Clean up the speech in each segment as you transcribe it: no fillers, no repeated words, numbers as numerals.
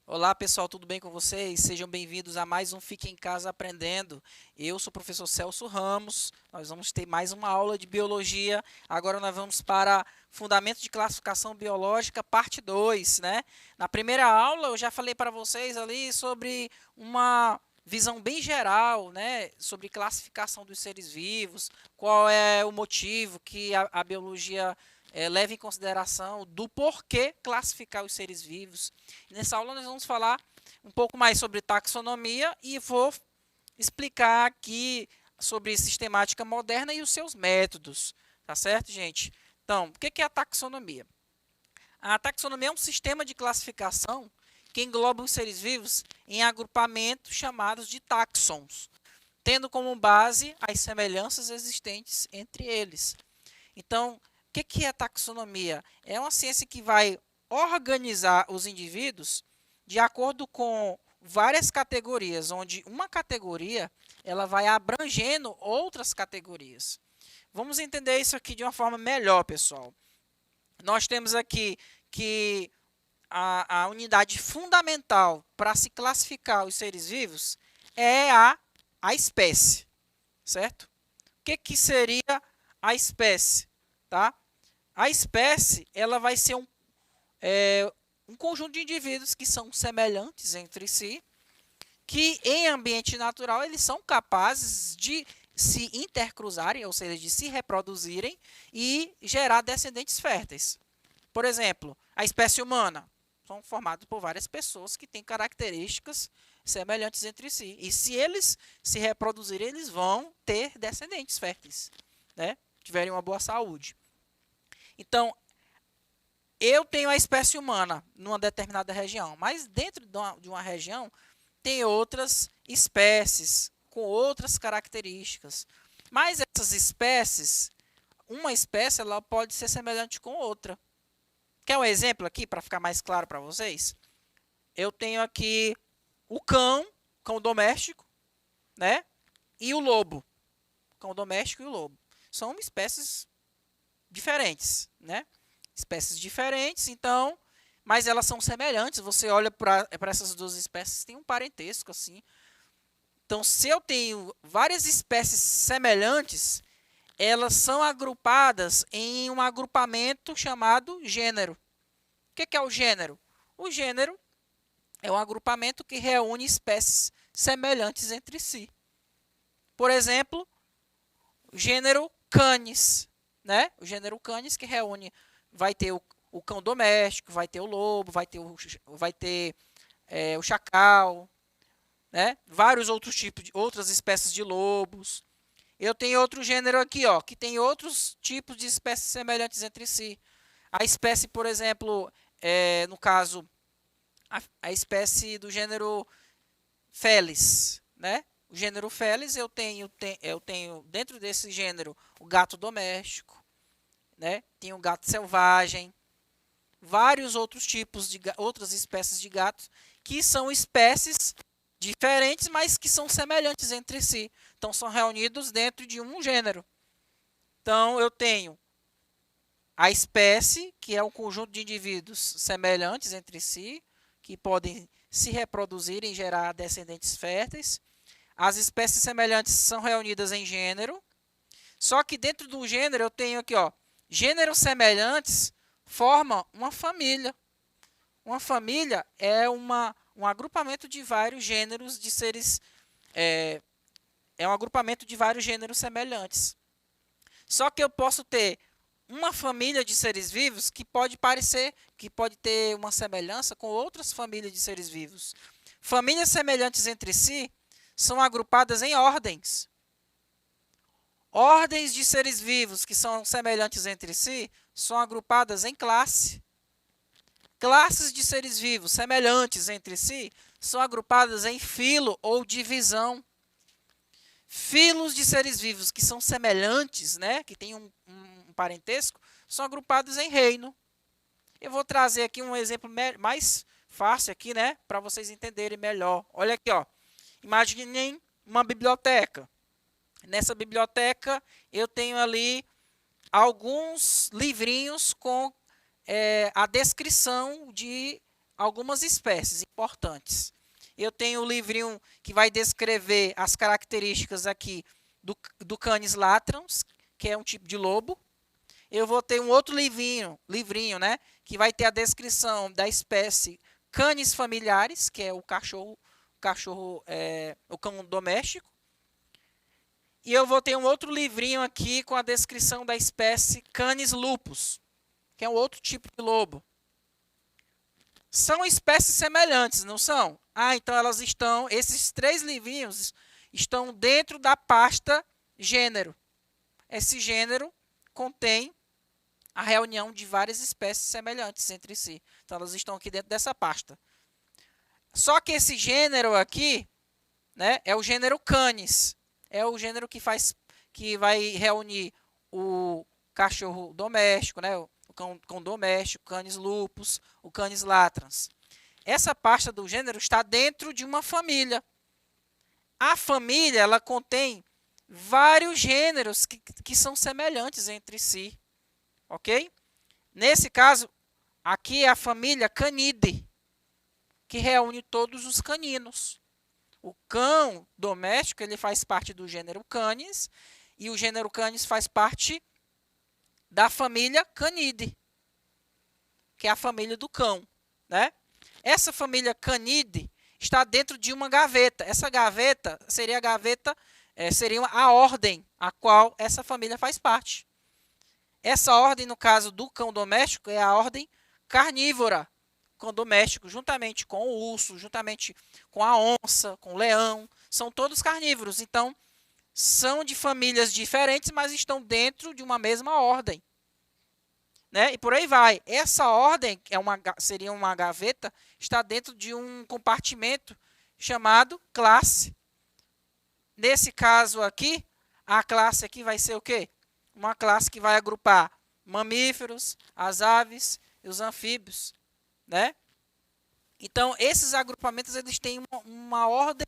Olá pessoal, tudo bem com vocês? Sejam bem-vindos a mais um Fique em Casa Aprendendo. Eu sou o professor Celso Ramos, nós vamos ter mais uma aula de Biologia. Agora nós vamos para Fundamentos de Classificação Biológica, parte 2, né? Na primeira aula eu já falei para vocês ali sobre uma visão bem geral, né? Sobre classificação dos seres vivos, qual é o motivo que a biologia leva em consideração do porquê classificar os seres vivos. Nessa aula nós vamos falar um pouco mais sobre taxonomia e vou explicar aqui sobre sistemática moderna e os seus métodos, tá certo, gente? Então, o que é a taxonomia? A taxonomia é um sistema de classificação que engloba os seres vivos em agrupamentos chamados de taxons, tendo como base as semelhanças existentes entre eles. Então, o que é a taxonomia? É uma ciência que vai organizar os indivíduos de acordo com várias categorias, onde uma categoria ela vai abrangendo outras categorias. Vamos entender isso aqui de uma forma melhor, pessoal. Nós temos aqui que a unidade fundamental para se classificar os seres vivos é a espécie, certo? O que seria a espécie? Tá? A espécie ela vai ser um conjunto de indivíduos que são semelhantes entre si, que em ambiente natural eles são capazes de se intercruzarem, ou seja, de se reproduzirem e gerar descendentes férteis. Por exemplo, a espécie humana são formados por várias pessoas que têm características semelhantes entre si. E se eles se reproduzirem, eles vão ter descendentes férteis, né? Tiverem uma boa saúde. Então, eu tenho a espécie humana numa determinada região, mas dentro de uma região tem outras espécies com outras características. Mas essas espécies, uma espécie ela pode ser semelhante com outra. Quer um exemplo aqui para ficar mais claro para vocês? Eu tenho aqui o cão doméstico, né? E o lobo, cão doméstico e o lobo. São espécies diferentes, né? Espécies diferentes, então, mas elas são semelhantes. Você olha para essas duas espécies, tem um parentesco assim. Então, se eu tenho várias espécies semelhantes, elas são agrupadas em um agrupamento chamado gênero. O que é o gênero? O gênero é um agrupamento que reúne espécies semelhantes entre si. Por exemplo, o gênero Canis, né? O gênero Canis que reúne, vai ter o cão doméstico, vai ter o lobo, vai ter o chacal, né? Vários outros tipos de outras espécies de lobos. Eu tenho outro gênero aqui, ó, que tem outros tipos de espécies semelhantes entre si. A espécie, por exemplo, no caso, a espécie do gênero Felis, né? O gênero Felis, eu tenho dentro desse gênero o gato doméstico, né? Tem o gato selvagem, vários outros tipos de outras espécies de gatos que são espécies diferentes, mas que são semelhantes entre si. Então são reunidos dentro de um gênero. Então eu tenho a espécie, que é um conjunto de indivíduos semelhantes entre si, que podem se reproduzir e gerar descendentes férteis. As espécies semelhantes são reunidas em gênero. Só que dentro do gênero eu tenho aqui, ó, gêneros semelhantes formam uma família. Uma família é um agrupamento de vários gêneros de seres. É um agrupamento de vários gêneros semelhantes. Só que eu posso ter uma família de seres vivos que pode ter uma semelhança com outras famílias de seres vivos. Famílias semelhantes entre si são agrupadas em ordens. Ordens de seres vivos que são semelhantes entre si são agrupadas em classe. Classes de seres vivos semelhantes entre si são agrupadas em filo ou divisão. Filos de seres vivos que são semelhantes, né, que têm um parentesco, são agrupados em reino. Eu vou trazer aqui um exemplo mais fácil aqui, né, para vocês entenderem melhor. Olha aqui, ó. Imaginem uma biblioteca. Nessa biblioteca eu tenho ali alguns livrinhos com a descrição de algumas espécies importantes. Eu tenho o livrinho que vai descrever as características aqui do Canis latrans, que é um tipo de lobo. Eu vou ter um outro livrinho, né, que vai ter a descrição da espécie Canis familiaris, que é o cão doméstico. E eu vou ter um outro livrinho aqui com a descrição da espécie Canis lupus, que é um outro tipo de lobo. São espécies semelhantes, não são? Então esses 3 livrinhos estão dentro da pasta gênero. Esse gênero contém a reunião de várias espécies semelhantes entre si. Então, elas estão aqui dentro dessa pasta. Só que esse gênero aqui, né, é o gênero Canis. É o gênero que vai reunir o cachorro doméstico, né, o cão doméstico, Canis lupus, o Canis latrans. Essa pasta do gênero está dentro de uma família. A família, ela contém vários gêneros que são semelhantes entre si. Ok? Nesse caso, aqui é a família Canidae, que reúne todos os caninos. O cão doméstico ele faz parte do gênero Canis, e o gênero Canis faz parte da família Canidae, que é a família do cão. Né? Essa família Canidae está dentro de uma gaveta. Essa gaveta seria a ordem a qual essa família faz parte. Essa ordem, no caso do cão doméstico, é a ordem carnívora, cão doméstico, juntamente com o urso, juntamente com a onça, com o leão, são todos carnívoros. Então, são de famílias diferentes, mas estão dentro de uma mesma ordem. Né? E por aí vai. Essa ordem, que seria uma gaveta, está dentro de um compartimento chamado classe. Nesse caso aqui, a classe aqui vai ser o quê? Uma classe que vai agrupar mamíferos, as aves e os anfíbios, né? Então, esses agrupamentos eles têm uma ordem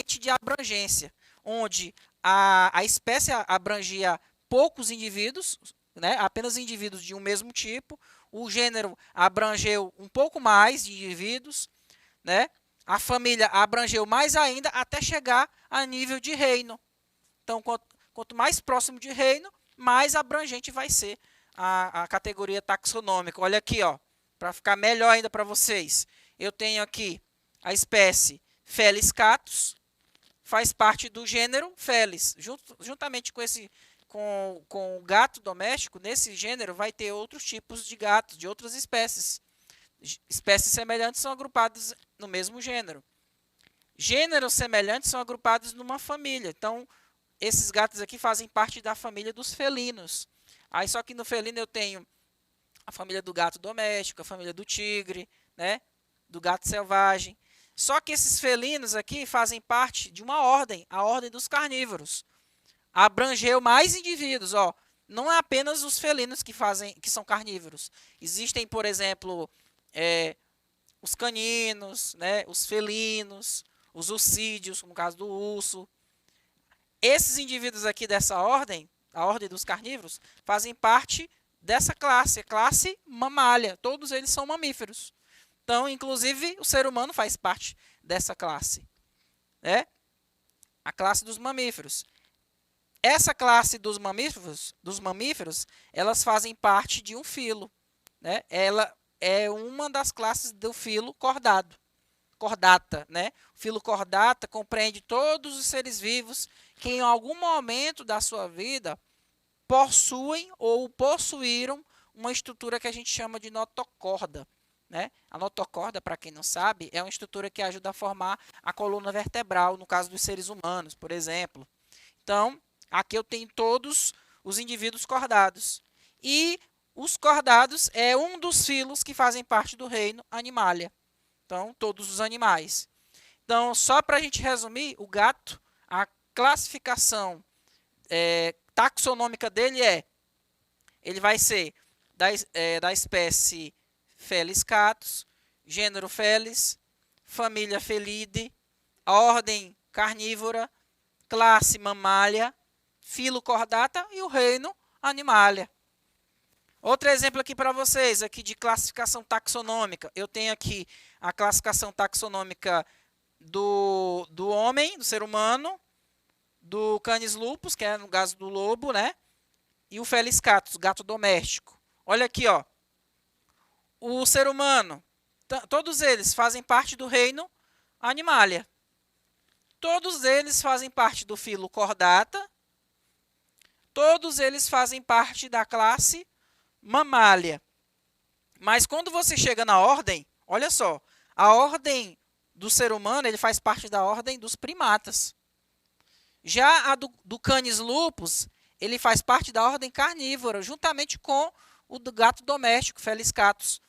de abrangência, onde a espécie abrangia poucos indivíduos, né? Apenas indivíduos de um mesmo tipo. O gênero abrangeu um pouco mais de indivíduos, né? A família abrangeu mais ainda até chegar a nível de reino. Então, quanto mais próximo de reino, mais abrangente vai ser a categoria taxonômica. Olha aqui, para ficar melhor ainda para vocês. Eu tenho aqui a espécie Felis catus, faz parte do gênero Felis. Juntamente com o gato doméstico, nesse gênero vai ter outros tipos de gatos, de outras espécies. Espécies semelhantes são agrupadas no mesmo gênero. Gêneros semelhantes são agrupados numa família. Então, esses gatos aqui fazem parte da família dos felinos. Aí só que no felino eu tenho a família do gato doméstico, a família do tigre, né? Do gato selvagem. Só que esses felinos aqui fazem parte de uma ordem, a ordem dos carnívoros. Abrangeu mais indivíduos, Não é apenas os felinos que são carnívoros. Existem, por exemplo, os caninos, né? Os felinos, os ursídeos, como no caso do urso. Esses indivíduos aqui dessa ordem, a ordem dos carnívoros, fazem parte dessa classe, a classe mamália. Todos eles são mamíferos. Então, inclusive, o ser humano faz parte dessa classe. Né? A classe dos mamíferos. Essa classe dos mamíferos, elas fazem parte de um filo. Né? Ela é uma das classes do filo Chordata, né? O filo Chordata compreende todos os seres vivos que em algum momento da sua vida possuem ou possuíram uma estrutura que a gente chama de notocorda, né? A notocorda, para quem não sabe, é uma estrutura que ajuda a formar a coluna vertebral, no caso dos seres humanos, por exemplo. Então, aqui eu tenho todos os indivíduos cordados. E os cordados é um dos filos que fazem parte do reino Animalia. Então, todos os animais. Então, só para a gente resumir, o gato, a classificação taxonômica dele ele vai ser da espécie Felis catus, gênero Felis, família Felidae, a ordem carnívora, classe mamália, filo cordata e o reino animalia. Outro exemplo aqui para vocês, aqui de classificação taxonômica. Eu tenho aqui a classificação taxonômica do homem, do ser humano, do Canis lupus, que é no caso do lobo, né? E o Felis catus, gato doméstico. Olha aqui, ó. O ser humano, todos eles fazem parte do reino Animalia. Todos eles fazem parte do filo Chordata. Todos eles fazem parte da classe Mammalia. Mas quando você chega na ordem, olha só, a ordem do ser humano, ele faz parte da ordem dos primatas. Já a do Canis lupus, ele faz parte da ordem carnívora, juntamente com o do gato doméstico, Felis catus.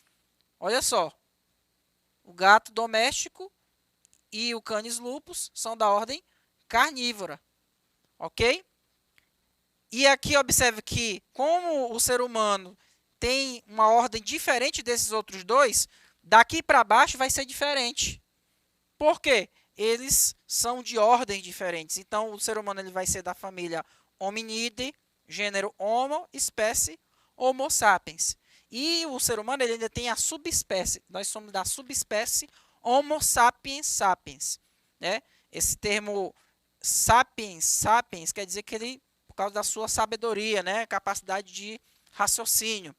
Olha só, o gato doméstico e o Canis lupus são da ordem carnívora, ok? E aqui observe que, como o ser humano tem uma ordem diferente desses outros dois, daqui para baixo vai ser diferente. Por quê? Eles são de ordens diferentes. Então, o ser humano ele vai ser da família Hominidae, gênero Homo, espécie Homo sapiens. E o ser humano ele ainda tem a subespécie. Nós somos da subespécie Homo sapiens sapiens. Né? Esse termo sapiens, sapiens, quer dizer que ele, por causa da sua sabedoria, né? Capacidade de raciocínio.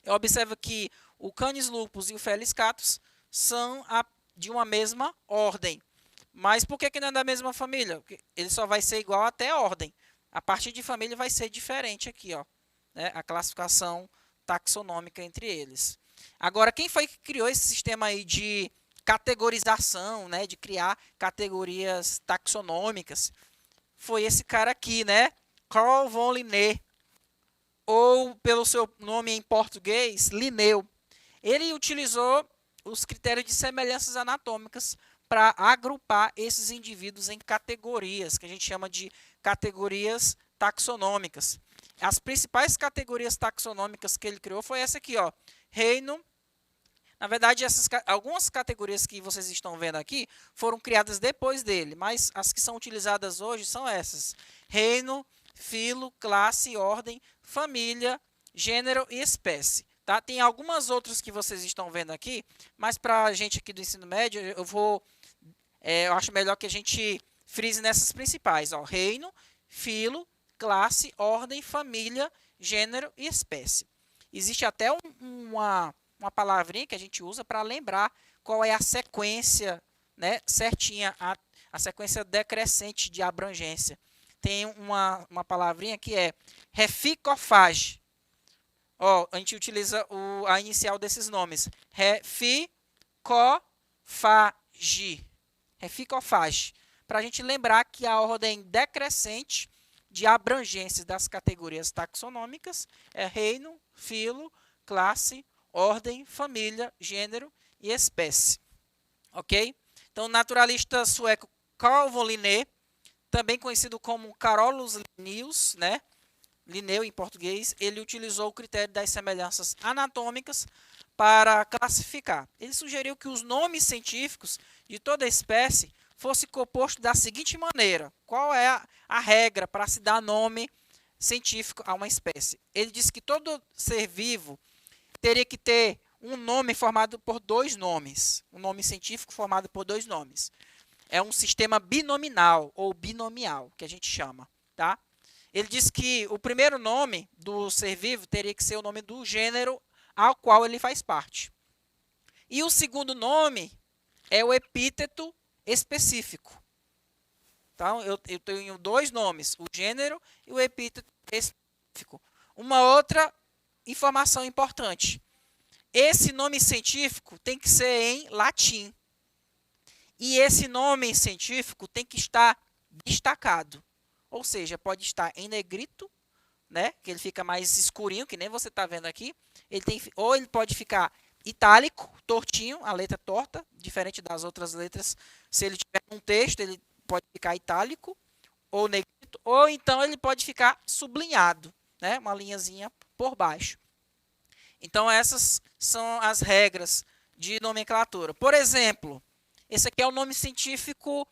Eu observo que o Canis lupus e o Felis catus são de uma mesma ordem. Mas por que não é da mesma família? Porque ele só vai ser igual até a ordem. A partir de família vai ser diferente aqui, ó, né? A classificação taxonômica entre eles. Agora, quem foi que criou esse sistema aí de categorização, né? De criar categorias taxonômicas? Foi esse cara aqui, né? Carl von Linné, ou pelo seu nome em português, Linneu. Ele utilizou os critérios de semelhanças anatômicas para agrupar esses indivíduos em categorias, que a gente chama de categorias taxonômicas. As principais categorias taxonômicas que ele criou foi essa aqui, ó, reino. Na verdade, algumas categorias que vocês estão vendo aqui foram criadas depois dele, mas as que são utilizadas hoje são essas: reino, filo, classe, ordem, família, gênero e espécie. Tá? Tem algumas outras que vocês estão vendo aqui, mas para a gente aqui do ensino médio, eu acho melhor que a gente frise nessas principais. Ó, reino, filo, classe, ordem, família, gênero e espécie. Existe até uma palavrinha que a gente usa para lembrar qual é a sequência, né, certinha, a sequência decrescente de abrangência. Tem uma palavrinha que é reficofage. Ó, a gente utiliza a inicial desses nomes. Reficofage. Reficofage. Para a gente lembrar que a ordem decrescente de abrangência das categorias taxonômicas é reino, filo, classe, ordem, família, gênero e espécie. Ok? Então, o naturalista sueco Carl von Linné, também conhecido como Carolus Linnaeus, né? Linneu em português, ele utilizou o critério das semelhanças anatômicas para classificar. Ele sugeriu que os nomes científicos de toda espécie fossem compostos da seguinte maneira. Qual é a regra para se dar nome científico a uma espécie? Ele disse que todo ser vivo teria que ter um nome formado por dois nomes. Um nome científico formado por dois nomes. É um sistema binominal ou binomial, que a gente chama, tá? Ele diz que o primeiro nome do ser vivo teria que ser o nome do gênero ao qual ele faz parte. E o segundo nome é o epíteto específico. Então, eu tenho dois nomes, o gênero e o epíteto específico. Uma outra informação importante. Esse nome científico tem que ser em latim. E esse nome científico tem que estar destacado. Ou seja, pode estar em negrito, né, que ele fica mais escurinho, que nem você está vendo aqui. Ou ele pode ficar itálico, tortinho, a letra torta, diferente das outras letras. Se ele tiver um texto, ele pode ficar itálico ou negrito, ou então ele pode ficar sublinhado, né, uma linhazinha por baixo. Então, essas são as regras de nomenclatura. Por exemplo, esse aqui é o nome científico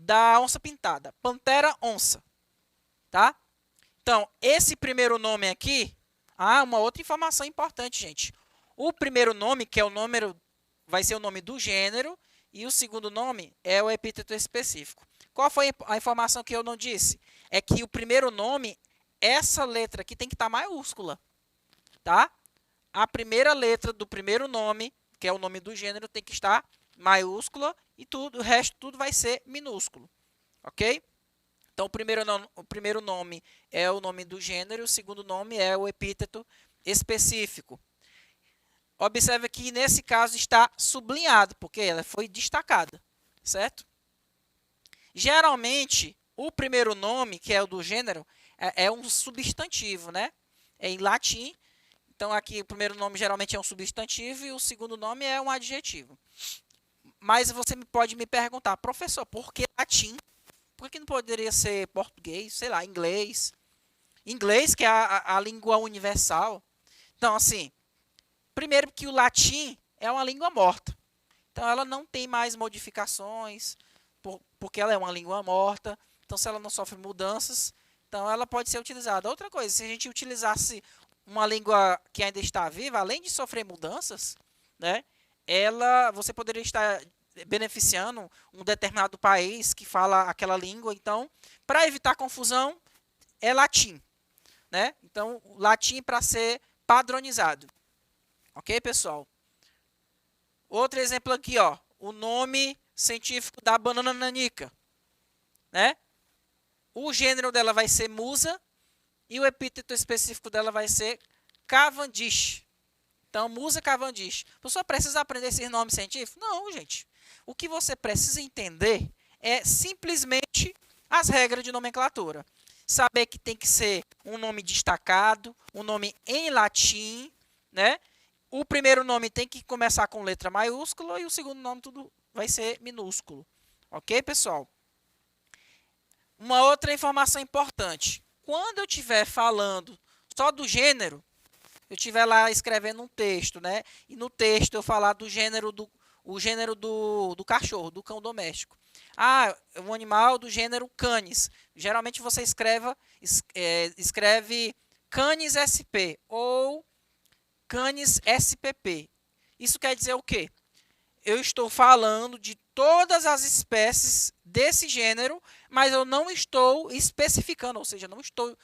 da onça pintada, Pantera onça, tá? Então, esse primeiro nome aqui, uma outra informação importante, gente. O primeiro nome, que é o número, vai ser o nome do gênero, e o segundo nome é o epíteto específico. Qual foi a informação que eu não disse? É que o primeiro nome, essa letra aqui tem que estar maiúscula, tá? A primeira letra do primeiro nome, que é o nome do gênero, tem que estar maiúscula e tudo, o resto tudo vai ser minúsculo, ok? Então, o primeiro nome é o nome do gênero, o segundo nome é o epíteto específico. Observe que, nesse caso, está sublinhado, porque ela foi destacada, certo? Geralmente, o primeiro nome, que é o do gênero, é um substantivo, né? É em latim. Então, aqui, o primeiro nome geralmente é um substantivo e o segundo nome é um adjetivo. Mas você pode me perguntar, professor, por que latim? Por que não poderia ser português, sei lá, inglês? Inglês, que é a língua universal. Então, assim, primeiro que o latim é uma língua morta. Então, ela não tem mais modificações, porque ela é uma língua morta. Então, se ela não sofre mudanças, então ela pode ser utilizada. Outra coisa, se a gente utilizasse uma língua que ainda está viva, além de sofrer mudanças, né, você poderia estar beneficiando um determinado país que fala aquela língua. Então, para evitar confusão, é latim, né? Então, latim para ser padronizado. Ok, pessoal? Outro exemplo aqui, ó, o nome científico da banana nanica, né? O gênero dela vai ser musa e o epíteto específico dela vai ser Cavendish. Então, musa Cavendish. Você só precisa aprender esses nomes científicos? Não, gente. O que você precisa entender é simplesmente as regras de nomenclatura. Saber que tem que ser um nome destacado, um nome em latim, né? O primeiro nome tem que começar com letra maiúscula e o segundo nome tudo vai ser minúsculo. Ok, pessoal? Uma outra informação importante. Quando eu estiver falando só do gênero, eu estiver lá escrevendo um texto, né? E no texto eu falar do gênero do cachorro, do cão doméstico. Um animal do gênero Canis. Geralmente você escreve Canis SP ou Canis SPP. Isso quer dizer o quê? Eu estou falando de todas as espécies desse gênero, mas eu não estou especificando, ou seja, não estou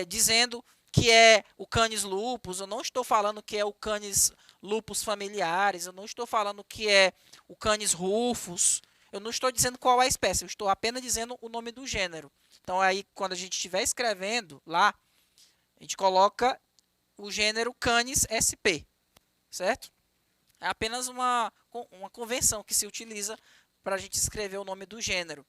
dizendo que é o Canis lupus, eu não estou falando que é o Canis lupus familiares, eu não estou falando que é o Canis rufus, eu não estou dizendo qual é a espécie, eu estou apenas dizendo o nome do gênero. Então, aí, quando a gente estiver escrevendo lá, a gente coloca o gênero Canis SP, certo? É apenas uma convenção que se utiliza para a gente escrever o nome do gênero.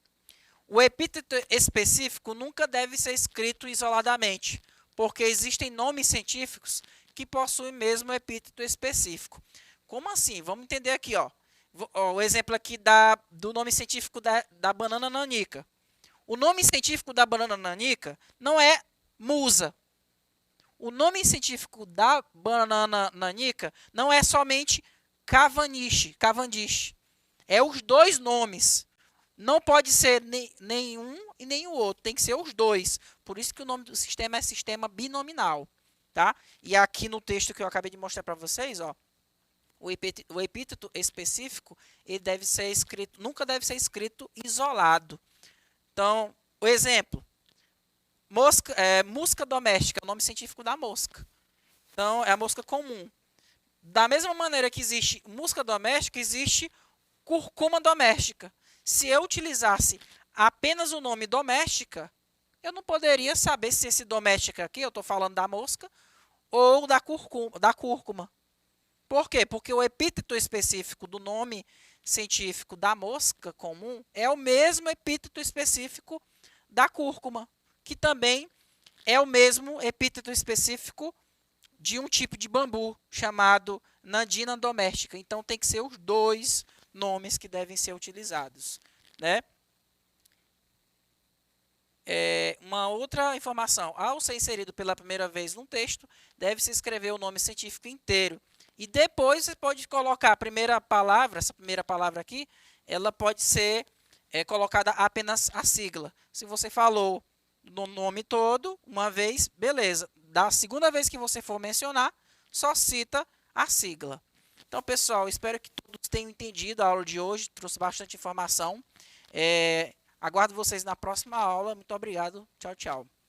O epíteto específico nunca deve ser escrito isoladamente, porque existem nomes científicos que possuem mesmo epíteto específico. Como assim? Vamos entender aqui, ó. O exemplo aqui do nome científico da banana nanica. O nome científico da banana nanica não é musa. O nome científico da banana nanica não é somente Cavendish. É os dois nomes. Não pode ser nenhum e nem o outro. Tem que ser os dois. Por isso que o nome do sistema é sistema binominal. Tá? E aqui no texto que eu acabei de mostrar para vocês, ó, o epíteto específico ele deve ser escrito, nunca deve ser escrito isolado. Então, o exemplo. Musca doméstica, é o nome científico da mosca. Então, é a mosca comum. Da mesma maneira que existe mosca doméstica, existe curcuma doméstica. Se eu utilizasse apenas o nome doméstica, eu não poderia saber se esse doméstica aqui, eu estou falando da mosca, ou da cúrcuma. Por quê? Porque o epíteto específico do nome científico da mosca comum é o mesmo epíteto específico da cúrcuma, que também é o mesmo epíteto específico de um tipo de bambu chamado Nandina doméstica. Então, tem que ser os dois nomes que devem ser utilizados, né? Uma outra informação. Ao ser inserido pela primeira vez num texto, deve-se escrever o nome científico inteiro. E depois você pode colocar a primeira palavra, essa primeira palavra aqui, ela pode ser é colocada apenas a sigla. Se você falou no nome todo, uma vez, beleza. Da segunda vez que você for mencionar, só cita a sigla. Então, pessoal, espero que todos tenham entendido a aula de hoje. Trouxe bastante informação. Aguardo vocês na próxima aula. Muito obrigado. Tchau, tchau.